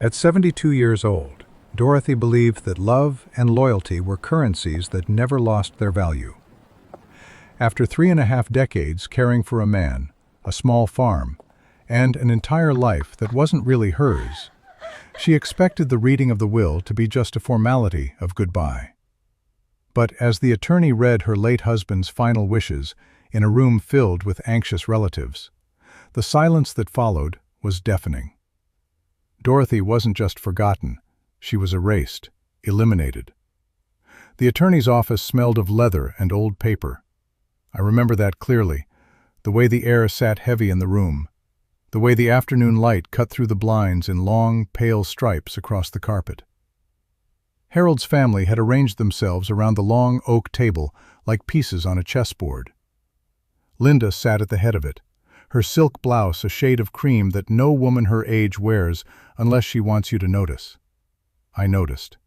At 72 years old, Dorothy believed that love and loyalty were currencies that never lost their value. After 3.5 decades caring for a man, a small farm, and an entire life that wasn't really hers, she expected the reading of the will to be just a formality of goodbye. But as the attorney read her late husband's final wishes in a room filled with anxious relatives, the silence that followed was deafening. Dorothy wasn't just forgotten, she was erased, eliminated. The attorney's office smelled of leather and old paper. I remember that clearly, the way the air sat heavy in the room, the way the afternoon light cut through the blinds in long, pale stripes across the carpet. Harold's family had arranged themselves around the long oak table like pieces on a chessboard. Linda sat at the head of it, her silk blouse a shade of cream that no woman her age wears unless she wants you to notice. I noticed.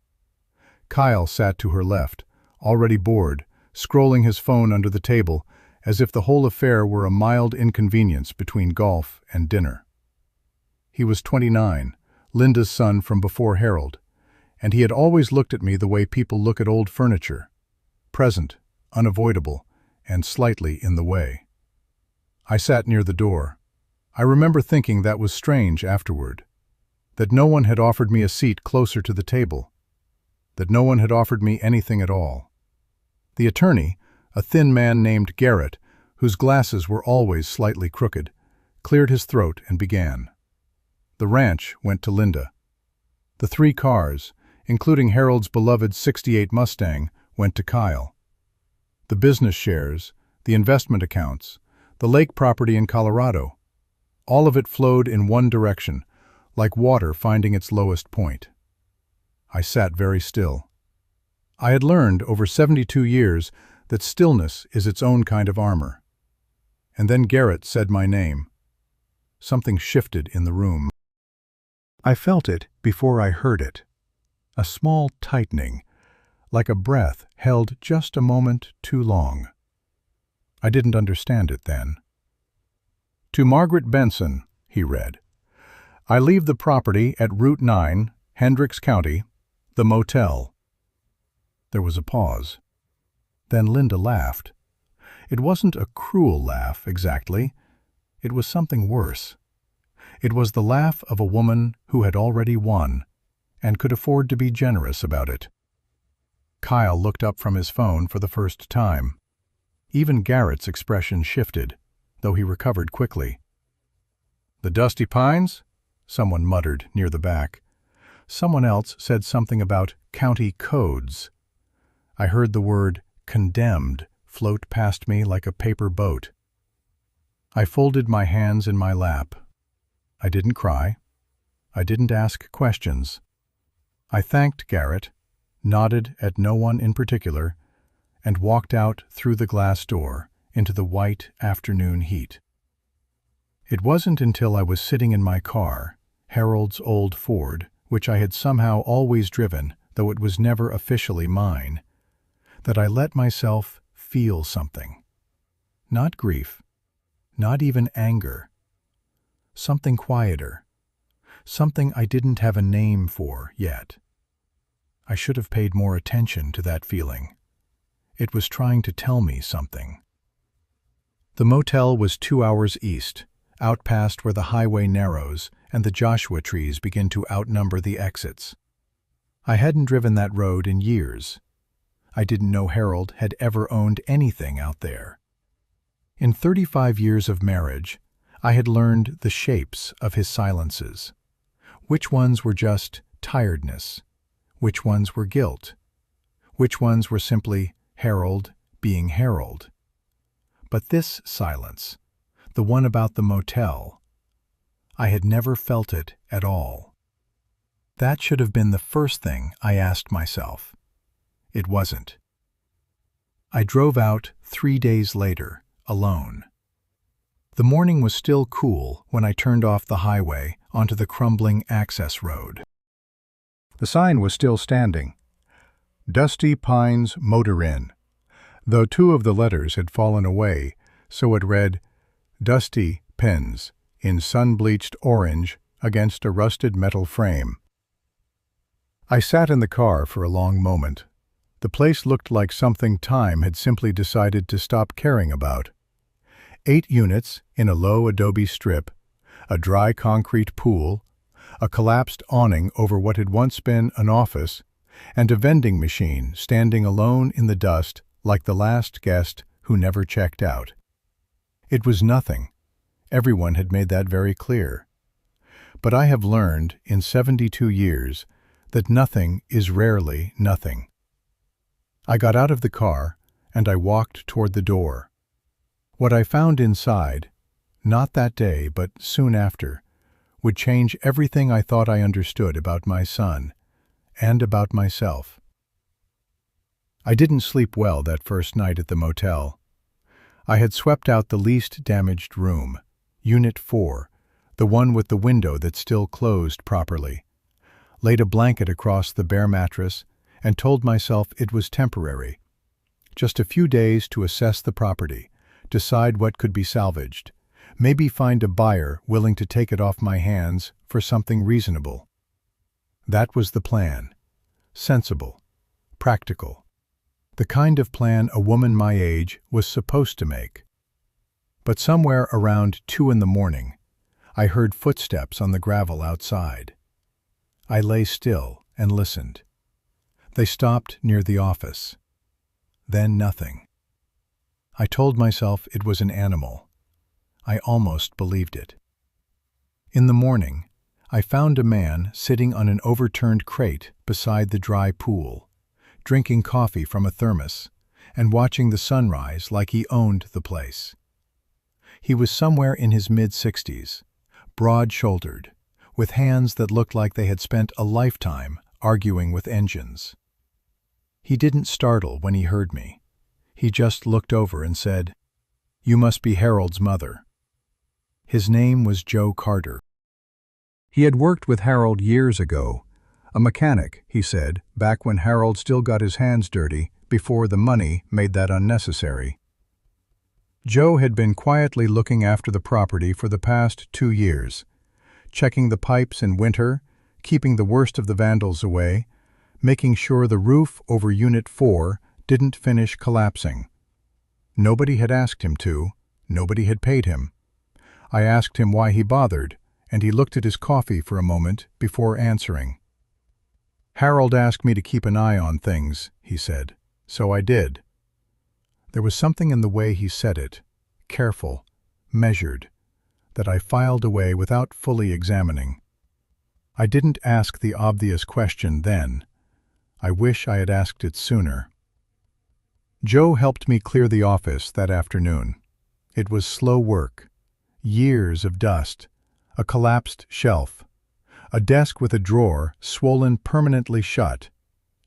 Kyle sat to her left, already bored, scrolling his phone under the table, as if the whole affair were a mild inconvenience between golf and dinner. He was 29, Linda's son from before Harold, and he had always looked at me the way people look at old furniture, present, unavoidable, and slightly in the way. I sat near the door. I remember thinking that was strange afterward, that no one had offered me a seat closer to the table, that no one had offered me anything at all. The attorney, a thin man named Garrett, whose glasses were always slightly crooked, cleared his throat and began. The ranch went to Linda. The 3 cars, including Harold's beloved '68 Mustang, went to Kyle. The business shares, the investment accounts, the lake property in Colorado, all of it flowed in one direction, like water finding its lowest point. I sat very still. I had learned over 72 years that stillness is its own kind of armor. And then Garrett said my name. Something shifted in the room. I felt it before I heard it. A small tightening, like a breath held just a moment too long. I didn't understand it then. To Margaret Benson, he read, I leave the property at Route 9, Hendricks County, the motel. There was a pause. Then Linda laughed. It wasn't a cruel laugh, exactly. It was something worse. It was the laugh of a woman who had already won and could afford to be generous about it. Kyle looked up from his phone for the first time. Even Garrett's expression shifted, though he recovered quickly. The Dusty Pines? Someone muttered near the back. Someone else said something about county codes. I heard the word condemned float past me like a paper boat. I folded my hands in my lap. I didn't cry. I didn't ask questions. I thanked Garrett, nodded at no one in particular, and walked out through the glass door into the white afternoon heat. It wasn't until I was sitting in my car, Harold's old Ford, which I had somehow always driven, though it was never officially mine, that I let myself feel something. Not grief, not even anger. Something quieter, something I didn't have a name for yet. I should have paid more attention to that feeling. It was trying to tell me something. The motel was 2 hours east, out past where the highway narrows and the Joshua trees begin to outnumber the exits. I hadn't driven that road in years. I didn't know Harold had ever owned anything out there. In 35 years of marriage, I had learned the shapes of his silences. Which ones were just tiredness, which ones were guilt, which ones were simply Harold being Harold. But this silence, the one about the motel, I had never felt it at all. That should have been the first thing I asked myself. It wasn't. I drove out 3 days later, alone. The morning was still cool when I turned off the highway onto the crumbling access road. The sign was still standing. Dusty Pines Motor Inn, though 2 of the letters had fallen away, so it read, Dusty Pins, in sun-bleached orange against a rusted metal frame. I sat in the car for a long moment. The place looked like something time had simply decided to stop caring about. 8 units in a low adobe strip, a dry concrete pool, a collapsed awning over what had once been an office, and a vending machine standing alone in the dust like the last guest who never checked out. It was nothing. Everyone had made that very clear. But I have learned in 72 years that nothing is rarely nothing. I got out of the car and I walked toward the door. What I found inside, not that day but soon after, would change everything I thought I understood about my son and about myself. I didn't sleep well that first night at the motel. I had swept out the least damaged room, Unit 4, the one with the window that still closed properly, laid a blanket across the bare mattress, and told myself it was temporary. Just a few days to assess the property, decide what could be salvaged, maybe find a buyer willing to take it off my hands for something reasonable. That was the plan. Sensible. Practical. The kind of plan a woman my age was supposed to make. But somewhere around 2 in the morning, I heard footsteps on the gravel outside. I lay still and listened. They stopped near the office. Then nothing. I told myself it was an animal. I almost believed it. In the morning, I found a man sitting on an overturned crate beside the dry pool, drinking coffee from a thermos and watching the sunrise like he owned the place. He was somewhere in his mid-60s, broad-shouldered, with hands that looked like they had spent a lifetime arguing with engines. He didn't startle when he heard me. He just looked over and said, "You must be Harold's mother." His name was Joe Carter. He had worked with Harold years ago. A mechanic, he said, back when Harold still got his hands dirty, before the money made that unnecessary. Joe had been quietly looking after the property for the past 2 years, checking the pipes in winter, keeping the worst of the vandals away, making sure the roof over Unit 4 didn't finish collapsing. Nobody had asked him to, nobody had paid him. I asked him why he bothered, and he looked at his coffee for a moment before answering. "Harold asked me to keep an eye on things," he said, "so I did." There was something in the way he said it, careful, measured, that I filed away without fully examining. I didn't ask the obvious question then. I wish I had asked it sooner. Joe helped me clear the office that afternoon. It was slow work. Years of dust, a collapsed shelf, a desk with a drawer swollen permanently shut,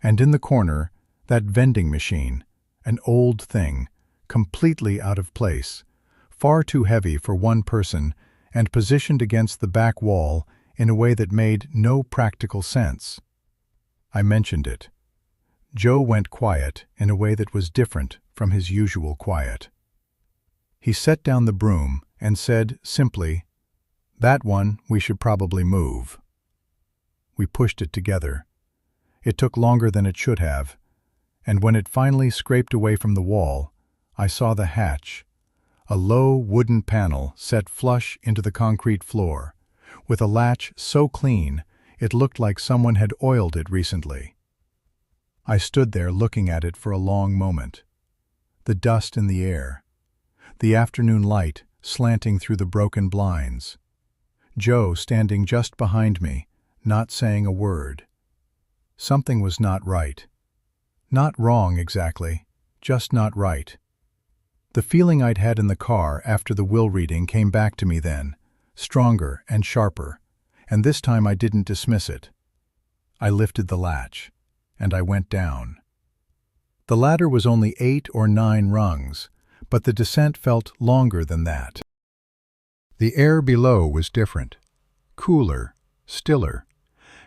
and in the corner, that vending machine, an old thing, completely out of place, far too heavy for one person and positioned against the back wall in a way that made no practical sense. I mentioned it. Joe went quiet in a way that was different from his usual quiet. He set down the broom and said simply, "That one we should probably move." We pushed it together. It took longer than it should have, and when it finally scraped away from the wall, I saw the hatch, a low wooden panel set flush into the concrete floor, with a latch so clean it looked like someone had oiled it recently. I stood there looking at it for a long moment. The dust in the air, the afternoon light slanting through the broken blinds, Joe standing just behind me, not saying a word. Something was not right. Not wrong exactly, just not right. The feeling I'd had in the car after the will reading came back to me then, stronger and sharper, and this time I didn't dismiss it. I lifted the latch, and I went down. The ladder was only 8 or 9 rungs, but the descent felt longer than that. The air below was different, cooler, stiller,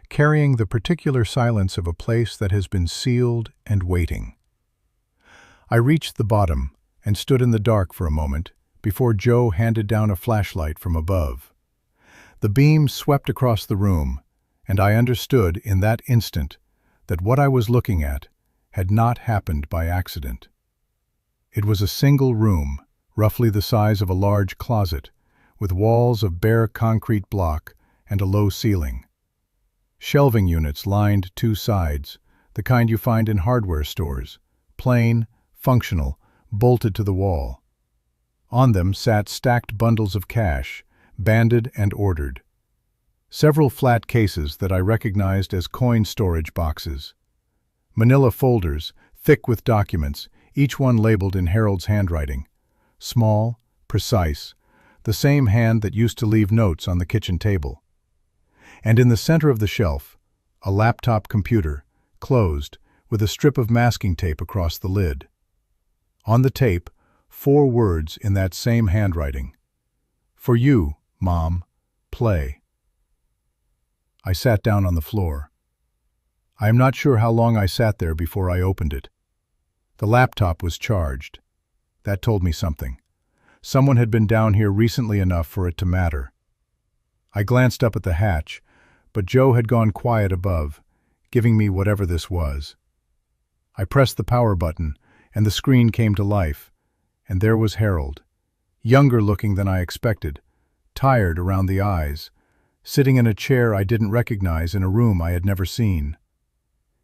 carrying the particular silence of a place that has been sealed and waiting. I reached the bottom and stood in the dark for a moment before Joe handed down a flashlight from above. The beam swept across the room, and I understood in that instant that what I was looking at had not happened by accident. It was a single room, roughly the size of a large closet, with walls of bare concrete block and a low ceiling. Shelving units lined two sides, the kind you find in hardware stores, plain, functional, bolted to the wall. On them sat stacked bundles of cash, banded and ordered. Several flat cases that I recognized as coin storage boxes. Manila folders, thick with documents, each one labeled in Harold's handwriting. Small, precise, the same hand that used to leave notes on the kitchen table. And in the center of the shelf, a laptop computer, closed, with a strip of masking tape across the lid. On the tape, 4 words in that same handwriting. "For you, Mom, play." I sat down on the floor. I am not sure how long I sat there before I opened it. The laptop was charged. That told me something. Someone had been down here recently enough for it to matter. I glanced up at the hatch, but Joe had gone quiet above, giving me whatever this was. I pressed the power button, and the screen came to life, and there was Harold, younger looking than I expected, tired around the eyes, sitting in a chair I didn't recognize in a room I had never seen.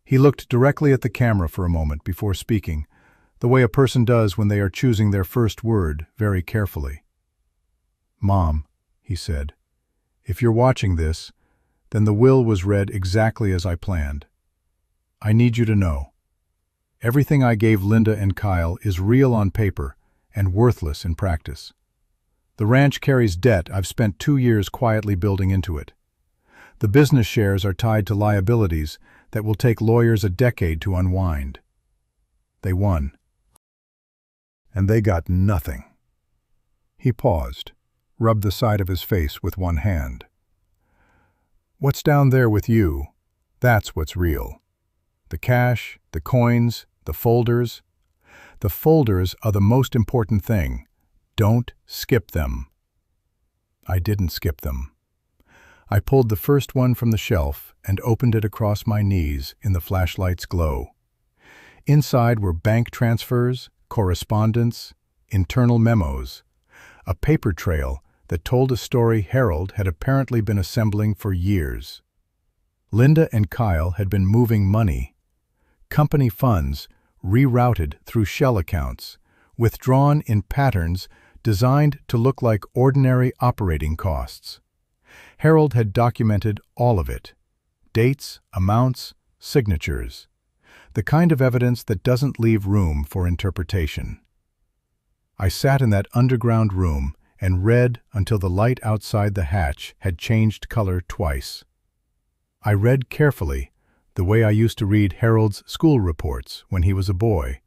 He looked directly at the camera for a moment before speaking, the way a person does when they are choosing their first word very carefully. "Mom," he said, "if you're watching this, then the will was read exactly as I planned. I need you to know. Everything I gave Linda and Kyle is real on paper and worthless in practice. The ranch carries debt I've spent 2 years quietly building into it. The business shares are tied to liabilities that will take lawyers a decade to unwind. They won. And they got nothing." He paused, rubbed the side of his face with one hand. "What's down there with you, that's what's real. The cash, the coins, the folders. The folders are the most important thing. Don't skip them." I didn't skip them. I pulled the first one from the shelf and opened it across my knees in the flashlight's glow. Inside were bank transfers, correspondence, internal memos, a paper trail that told a story Harold had apparently been assembling for years. Linda and Kyle had been moving money. Company funds rerouted through shell accounts, withdrawn in patterns designed to look like ordinary operating costs. Harold had documented all of it. Dates, amounts, signatures. The kind of evidence that doesn't leave room for interpretation. I sat in that underground room and read until the light outside the hatch had changed color twice. I read carefully, the way I used to read Harold's school reports when he was a boy,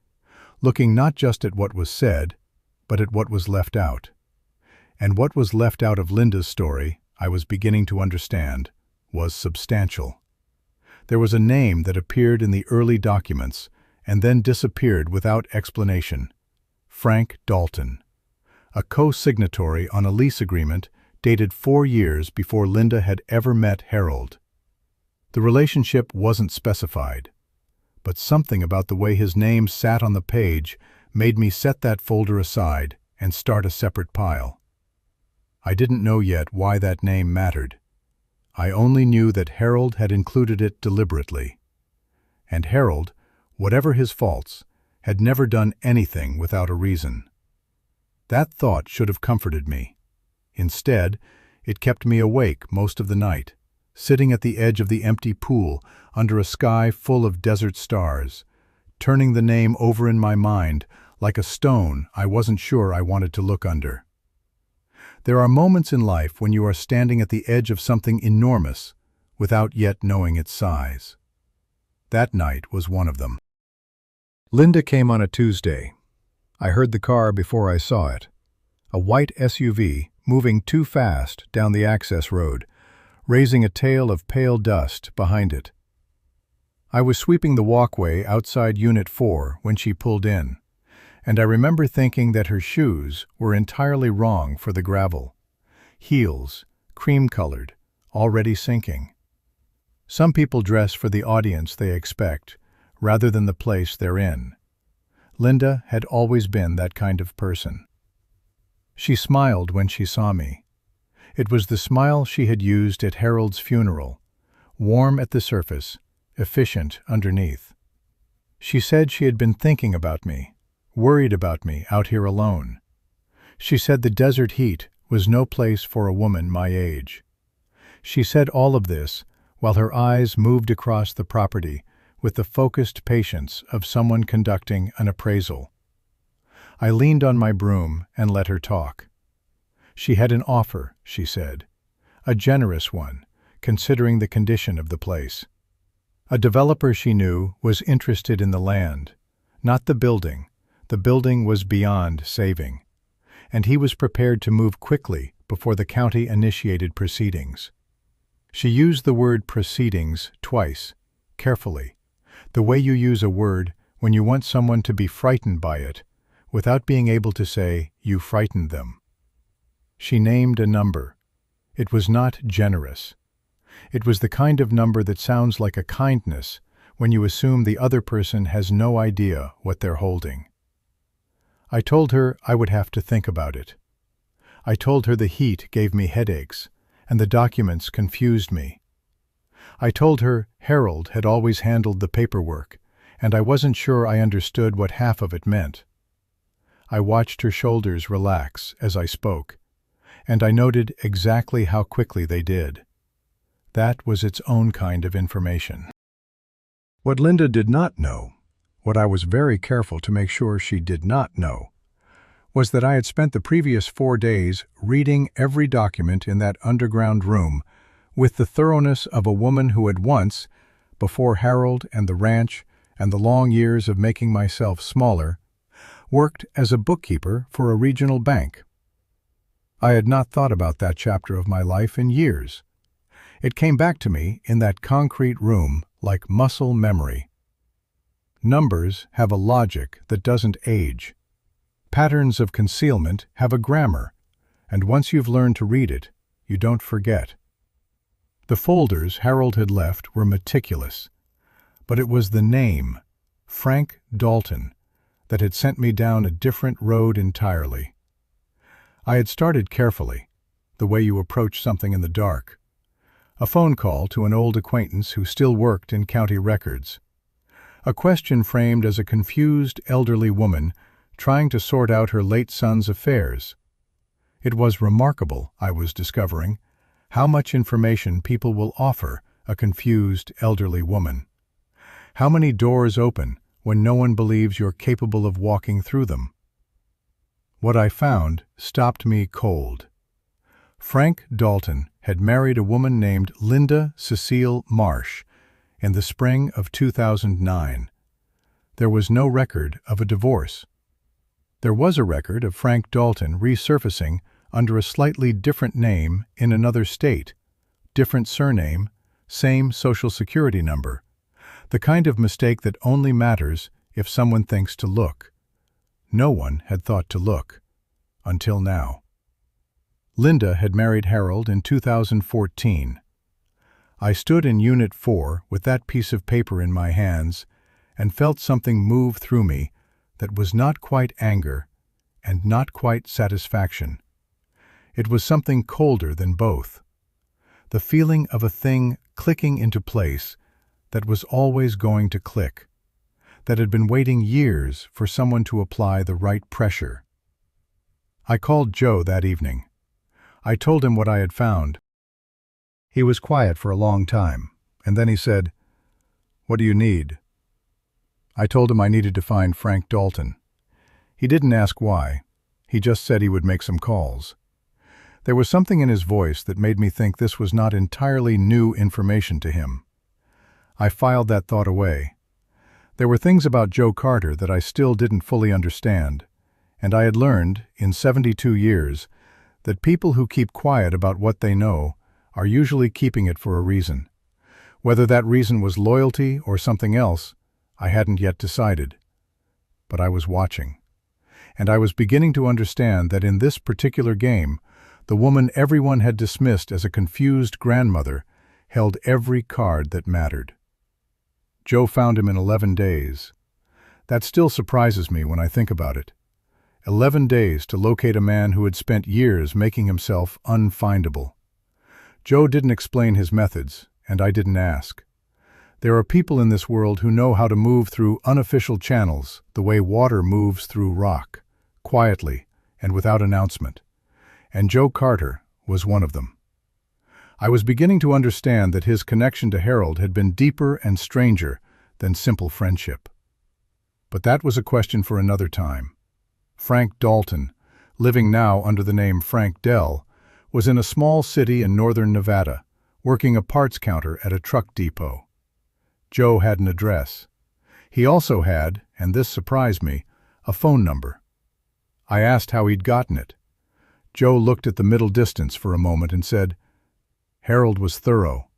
looking not just at what was said, but at what was left out. And what was left out of Linda's story, I was beginning to understand, was substantial. There was a name that appeared in the early documents and then disappeared without explanation. Frank Dalton, a co-signatory on a lease agreement dated 4 years before Linda had ever met Harold. The relationship wasn't specified, but something about the way his name sat on the page made me set that folder aside and start a separate pile. I didn't know yet why that name mattered. I only knew that Harold had included it deliberately. And Harold, whatever his faults, had never done anything without a reason. That thought should have comforted me. Instead, it kept me awake most of the night, sitting at the edge of the empty pool under a sky full of desert stars, turning the name over in my mind like a stone I wasn't sure I wanted to look under. There are moments in life when you are standing at the edge of something enormous without yet knowing its size. That night was one of them. Linda came on a Tuesday. I heard the car before I saw it. A white SUV moving too fast down the access road, raising a tail of pale dust behind it. I was sweeping the walkway outside Unit 4 when she pulled in, and I remember thinking that her shoes were entirely wrong for the gravel. Heels, cream-colored, already sinking. Some people dress for the audience they expect, rather than the place they're in. Linda had always been that kind of person. She smiled when she saw me. It was the smile she had used at Harold's funeral, warm at the surface, efficient underneath. She said she had been thinking about me, worried about me out here alone. She said the desert heat was no place for a woman my age. She said all of this while her eyes moved across the property with the focused patience of someone conducting an appraisal. I leaned on my broom and let her talk. She had an offer, she said, a generous one, considering the condition of the place. A developer she knew was interested in the land, not the building. The building was beyond saving, and he was prepared to move quickly before the county initiated proceedings. She used the word proceedings twice, carefully, the way you use a word when you want someone to be frightened by it, without being able to say you frightened them. She named a number. It was not generous. It was the kind of number that sounds like a kindness when you assume the other person has no idea what they're holding. I told her I would have to think about it. I told her the heat gave me headaches, and the documents confused me. I told her Harold had always handled the paperwork, and I wasn't sure I understood what half of it meant. I watched her shoulders relax as I spoke, and I noted exactly how quickly they did. That was its own kind of information. What Linda did not know, what I was very careful to make sure she did not know, was that I had spent the previous 4 days reading every document in that underground room with the thoroughness of a woman who had once, before Harold and the ranch and the long years of making myself smaller, worked as a bookkeeper for a regional bank. I had not thought about that chapter of my life in years. It came back to me in that concrete room like muscle memory. Numbers have a logic that doesn't age. Patterns of concealment have a grammar, and once you've learned to read it, you don't forget. The folders Harold had left were meticulous, but it was the name, Frank Dalton, that had sent me down a different road entirely. I had started carefully, the way you approach something in the dark. A phone call to an old acquaintance who still worked in county records. A question framed as a confused elderly woman trying to sort out her late son's affairs. It was remarkable, I was discovering, how much information people will offer a confused elderly woman. How many doors open when no one believes you're capable of walking through them. What I found stopped me cold. Frank Dalton had married a woman named Linda Cecile Marsh in the spring of 2009. There was no record of a divorce. There was a record of Frank Dalton resurfacing under a slightly different name in another state, different surname, same social security number, the kind of mistake that only matters if someone thinks to look. No one had thought to look, until now. Linda had married Harold in 2014. I stood in Unit 4 with that piece of paper in my hands and felt something move through me that was not quite anger and not quite satisfaction. It was something colder than both. The feeling of a thing clicking into place that was always going to click, that had been waiting years for someone to apply the right pressure. I called Joe that evening. I told him what I had found. He was quiet for a long time, and then he said, "What do you need?" I told him I needed to find Frank Dalton. He didn't ask why. He just said he would make some calls. There was something in his voice that made me think this was not entirely new information to him. I filed that thought away. There were things about Joe Carter that I still didn't fully understand, and I had learned, in 72 years, that people who keep quiet about what they know are usually keeping it for a reason. Whether that reason was loyalty or something else, I hadn't yet decided. But I was watching. And I was beginning to understand that in this particular game, the woman everyone had dismissed as a confused grandmother held every card that mattered. Joe found him in 11 days. That still surprises me when I think about it. 11 days to locate a man who had spent years making himself unfindable. Joe didn't explain his methods, and I didn't ask. There are people in this world who know how to move through unofficial channels the way water moves through rock, quietly and without announcement. And Joe Carter was one of them. I was beginning to understand that his connection to Harold had been deeper and stranger than simple friendship. But that was a question for another time. Frank Dalton, living now under the name Frank Dell, was in a small city in northern Nevada, working a parts counter at a truck depot. Joe had an address. He also had, and this surprised me, a phone number. I asked how he'd gotten it. Joe looked at the middle distance for a moment and said, "Harold was thorough."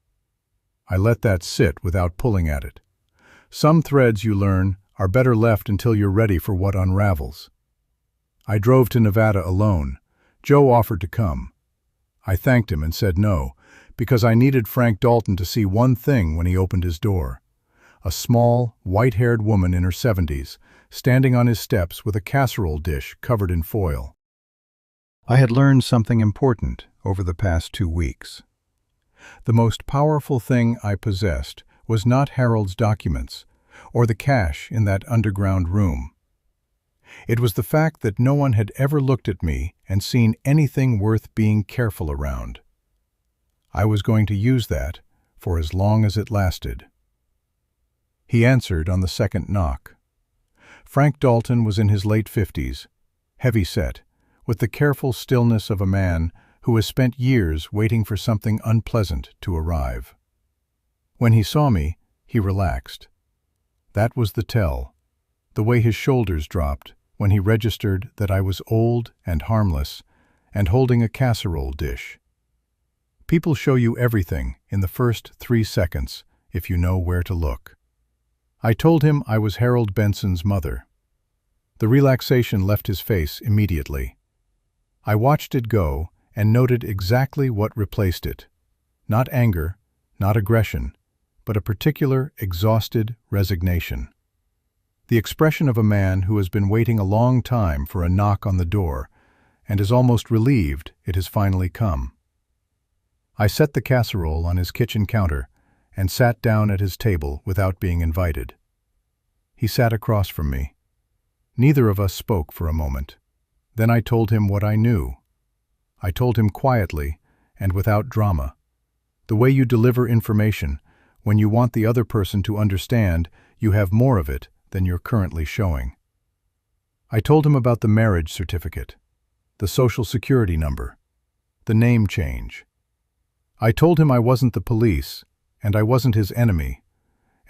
I let that sit without pulling at it. Some threads, you learn, are better left until you're ready for what unravels. I drove to Nevada alone. Joe offered to come. I thanked him and said no, because I needed Frank Dalton to see one thing when he opened his door. A small, white-haired woman in her 70s, standing on his steps with a casserole dish covered in foil. I had learned something important over the past 2 weeks. The most powerful thing I possessed was not Harold's documents or the cash in that underground room. It was the fact that no one had ever looked at me and seen anything worth being careful around. I was going to use that for as long as it lasted. He answered on the second knock. Frank Dalton was in his late 50s, heavy-set, with the careful stillness of a man who has spent years waiting for something unpleasant to arrive. When he saw me, he relaxed. That was the tell, the way his shoulders dropped when he registered that I was old and harmless and holding a casserole dish. People show you everything in the first 3 seconds if you know where to look. I told him I was Harold Benson's mother. The relaxation left his face immediately. I watched it go and noted exactly what replaced it. Not anger, not aggression, but a particular exhausted resignation. The expression of a man who has been waiting a long time for a knock on the door and is almost relieved it has finally come. I set the casserole on his kitchen counter and sat down at his table without being invited. He sat across from me. Neither of us spoke for a moment. Then I told him what I knew. I told him quietly and without drama. The way you deliver information, when you want the other person to understand you have more of it than you're currently showing. I told him about the marriage certificate, the social security number, the name change. I told him I wasn't the police, and I wasn't his enemy,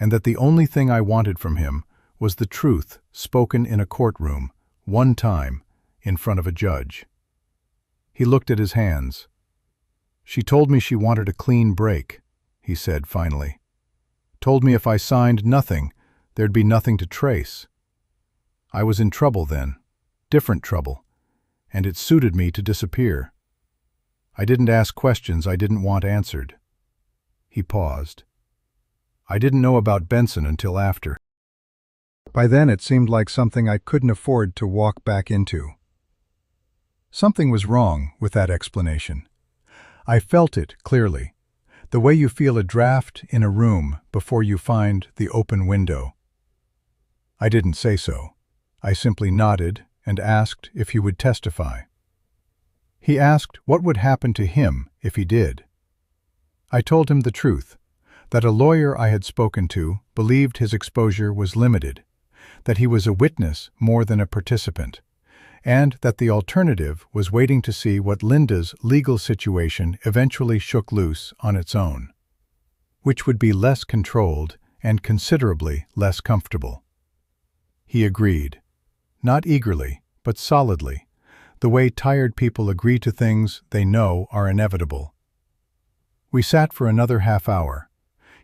and that the only thing I wanted from him was the truth spoken in a courtroom, one time, in front of a judge. He looked at his hands. "She told me she wanted a clean break," he said finally. "Told me if I signed nothing, there'd be nothing to trace." I was in trouble then, different trouble, and it suited me to disappear. I didn't ask questions I didn't want answered. He paused. I didn't know about Benson until after. By then it seemed like something I couldn't afford to walk back into. Something was wrong with that explanation. I felt it clearly, the way you feel a draft in a room before you find the open window. I didn't say so. I simply nodded and asked if he would testify. He asked what would happen to him if he did. I told him the truth, that a lawyer I had spoken to believed his exposure was limited, that he was a witness more than a participant, and that the alternative was waiting to see what Linda's legal situation eventually shook loose on its own, which would be less controlled and considerably less comfortable. He agreed, not eagerly, but solidly, the way tired people agree to things they know are inevitable. We sat for another half hour.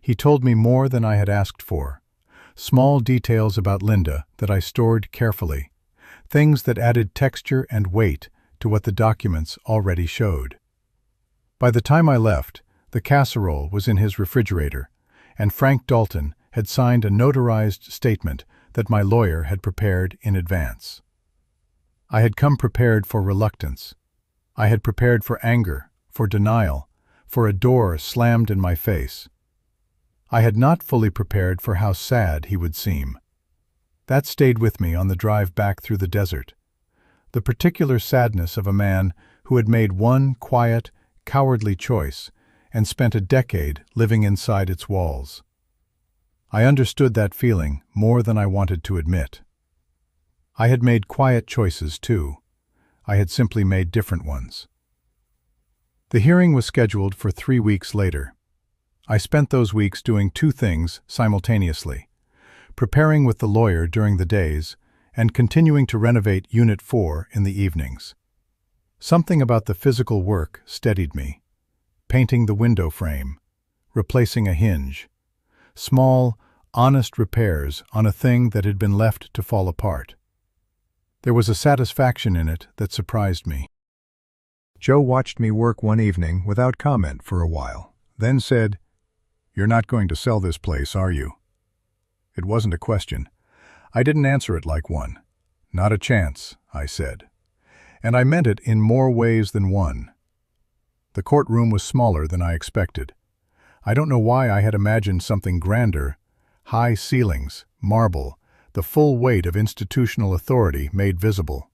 He told me more than I had asked for, small details about Linda that I stored carefully, things that added texture and weight to what the documents already showed. By the time I left, The casserole was in his refrigerator, and Frank Dalton had signed a notarized statement that my lawyer had prepared in advance. I had come prepared for reluctance. I had prepared for anger, for denial, for a door slammed in my face. I had not fully prepared for how sad he would seem. That stayed with me on the drive back through the desert. The particular sadness of a man who had made one quiet, cowardly choice and spent a decade living inside its walls. I understood that feeling more than I wanted to admit. I had made quiet choices too. I had simply made different ones. The hearing was scheduled for 3 weeks later. I spent those weeks doing two things simultaneously: preparing with the lawyer during the days and continuing to renovate Unit 4 in the evenings. Something about the physical work steadied me. Painting the window frame, replacing a hinge, small, honest repairs on a thing that had been left to fall apart. There was a satisfaction in it that surprised me. Joe watched me work one evening without comment for a while, then said, "You're not going to sell this place, are you?" It wasn't a question. I didn't answer it like one. "Not a chance," I said. And I meant it in more ways than one. The courtroom was smaller than I expected. I don't know why I had imagined something grander: high ceilings, marble, the full weight of institutional authority made visible.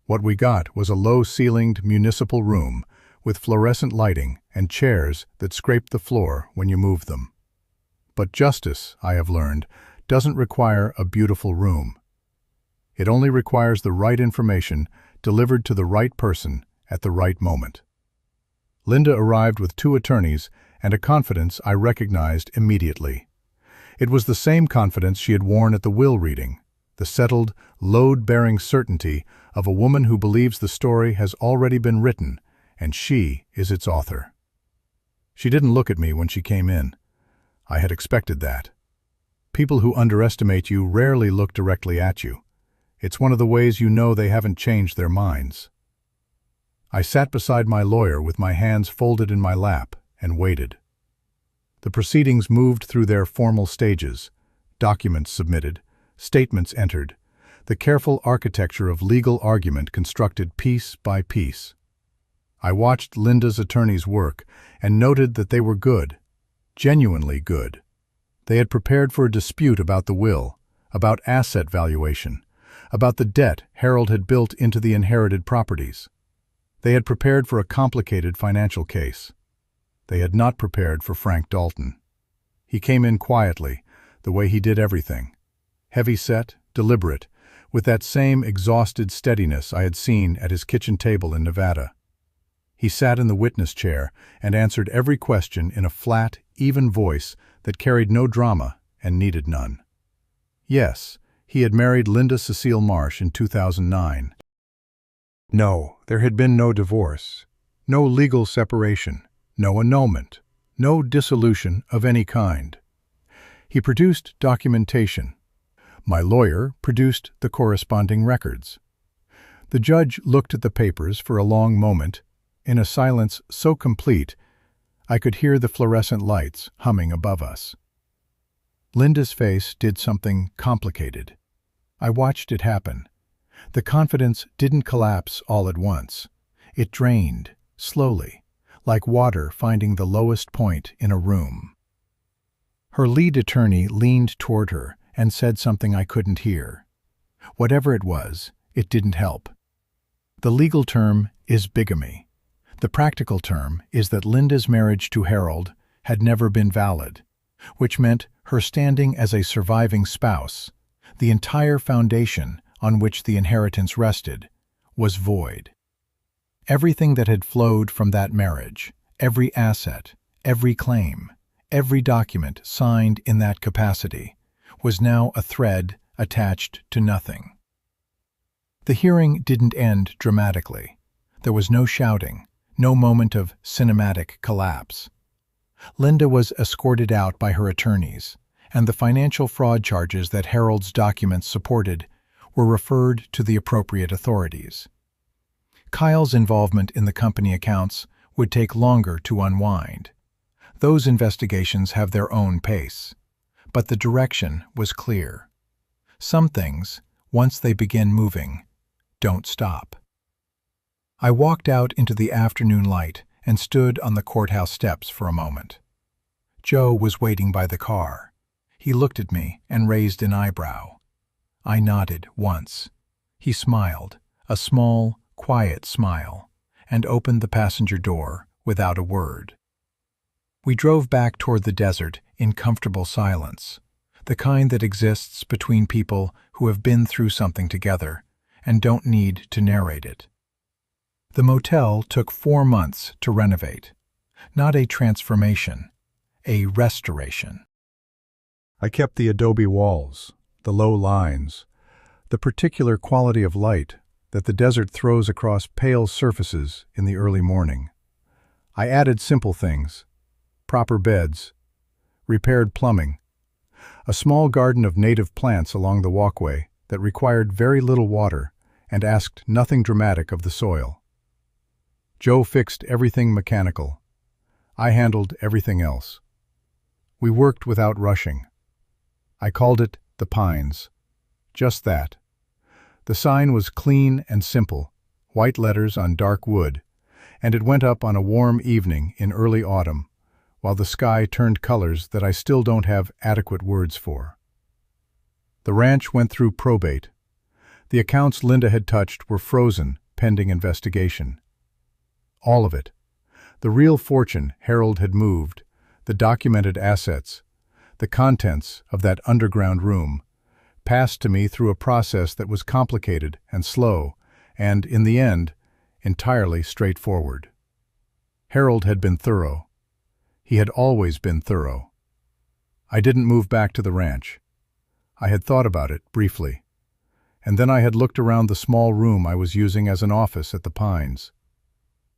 What we got was a low-ceilinged municipal room with fluorescent lighting and chairs that scraped the floor when you moved them. But justice, I have learned, doesn't require a beautiful room. It only requires the right information delivered to the right person at the right moment. Linda arrived with 2 attorneys and a confidence I recognized immediately. It was the same confidence she had worn at the will reading, the settled, load-bearing certainty of a woman who believes the story has already been written and she is its author. She didn't look at me when she came in. I had expected that. People who underestimate you rarely look directly at you. It's one of the ways you know they haven't changed their minds. I sat beside my lawyer with my hands folded in my lap and waited. The proceedings moved through their formal stages: documents submitted, statements entered, the careful architecture of legal argument constructed piece by piece. I watched Linda's attorneys work and noted that they were good, genuinely good. They had prepared for a dispute about the will, about asset valuation, about the debt Harold had built into the inherited properties. They had prepared for a complicated financial case. They had not prepared for Frank Dalton. He came in quietly, the way he did everything. Heavy-set, deliberate, with that same exhausted steadiness I had seen at his kitchen table in Nevada. He sat in the witness chair and answered every question in a flat, even voice that carried no drama and needed none. Yes, he had married Linda Cecile Marsh in 2009. No, there had been no divorce, no legal separation, no annulment, no dissolution of any kind. He produced documentation. My lawyer produced the corresponding records. The judge looked at the papers for a long moment, in a silence so complete I could hear the fluorescent lights humming above us. Linda's face did something complicated. I watched it happen. The confidence didn't collapse all at once. It drained, slowly, like water finding the lowest point in a room. Her lead attorney leaned toward her and said something I couldn't hear. Whatever it was, it didn't help. The legal term is bigamy. The practical term is that Linda's marriage to Harold had never been valid, which meant her standing as a surviving spouse, the entire foundation on which the inheritance rested, was void. Everything that had flowed from that marriage, every asset, every claim, every document signed in that capacity, was now a thread attached to nothing. The hearing didn't end dramatically. There was no shouting, no moment of cinematic collapse. Linda was escorted out by her attorneys, and the financial fraud charges that Harold's documents supported were referred to the appropriate authorities. Kyle's involvement in the company accounts would take longer to unwind. Those investigations have their own pace. But the direction was clear. Some things, once they begin moving, don't stop. I walked out into the afternoon light and stood on the courthouse steps for a moment. Joe was waiting by the car. He looked at me and raised an eyebrow. I nodded once. He smiled, a small, quiet smile, and opened the passenger door without a word. We drove back toward the desert in comfortable silence, the kind that exists between people who have been through something together and don't need to narrate it. The motel took 4 months to renovate, not a transformation, a restoration. I kept the adobe walls, the low lines, the particular quality of light that the desert throws across pale surfaces in the early morning. I added simple things, proper beds, repaired plumbing, a small garden of native plants along the walkway that required very little water and asked nothing dramatic of the soil. Joe fixed everything mechanical. I handled everything else. We worked without rushing. I called it the Pines. Just that. The sign was clean and simple, white letters on dark wood, and it went up on a warm evening in early autumn, while the sky turned colors that I still don't have adequate words for. The ranch went through probate. The accounts Linda had touched were frozen, pending investigation. All of it. The real fortune Harold had moved, the documented assets, the contents of that underground room, passed to me through a process that was complicated and slow, and, in the end, entirely straightforward. Harold had been thorough. He had always been thorough. I didn't move back to the ranch. I had thought about it, briefly, and then I had looked around the small room I was using as an office at the Pines.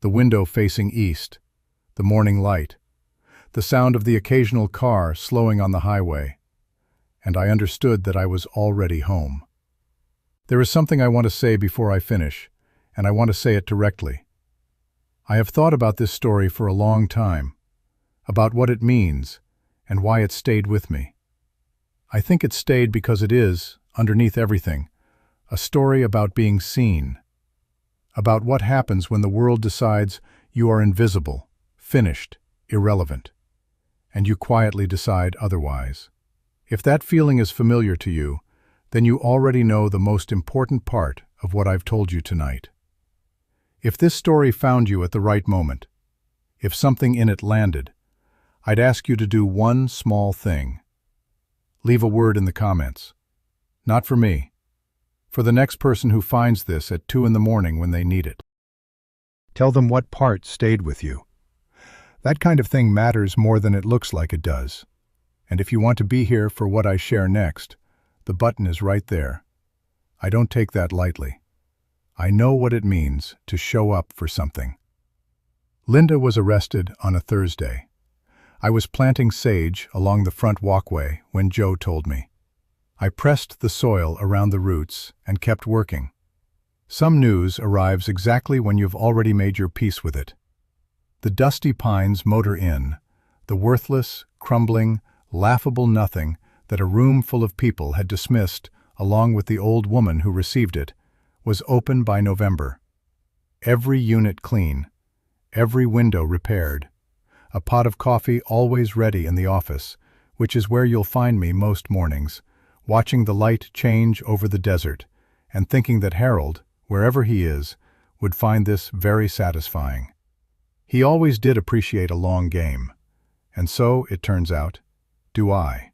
The window facing east, the morning light, the sound of the occasional car slowing on the highway, and I understood that I was already home. There is something I want to say before I finish, and I want to say it directly. I have thought about this story for a long time, about what it means and why it stayed with me. I think it stayed because it is, underneath everything, a story about being seen, about what happens when the world decides you are invisible, finished, irrelevant, and you quietly decide otherwise. If that feeling is familiar to you, then you already know the most important part of what I've told you tonight. If this story found you at the right moment, if something in it landed, I'd ask you to do one small thing. Leave a word in the comments. Not for me. For the next person who finds this at 2 in the morning when they need it. Tell them what part stayed with you. That kind of thing matters more than it looks like it does. And if you want to be here for what I share next, the button is right there. I don't take that lightly. I know what it means to show up for something. Linda was arrested on a Thursday. I was planting sage along the front walkway when Joe told me. I pressed the soil around the roots and kept working. Some news arrives exactly when you've already made your peace with it. The dusty Pines motor in, the worthless, crumbling, laughable nothing that a room full of people had dismissed along with the old woman who received it, was open by November. Every unit clean, every window repaired, a pot of coffee always ready in the office, which is where you'll find me most mornings, watching the light change over the desert and thinking that Harold, wherever he is, would find this very satisfying. He always did appreciate a long game, and so, it turns out, do I.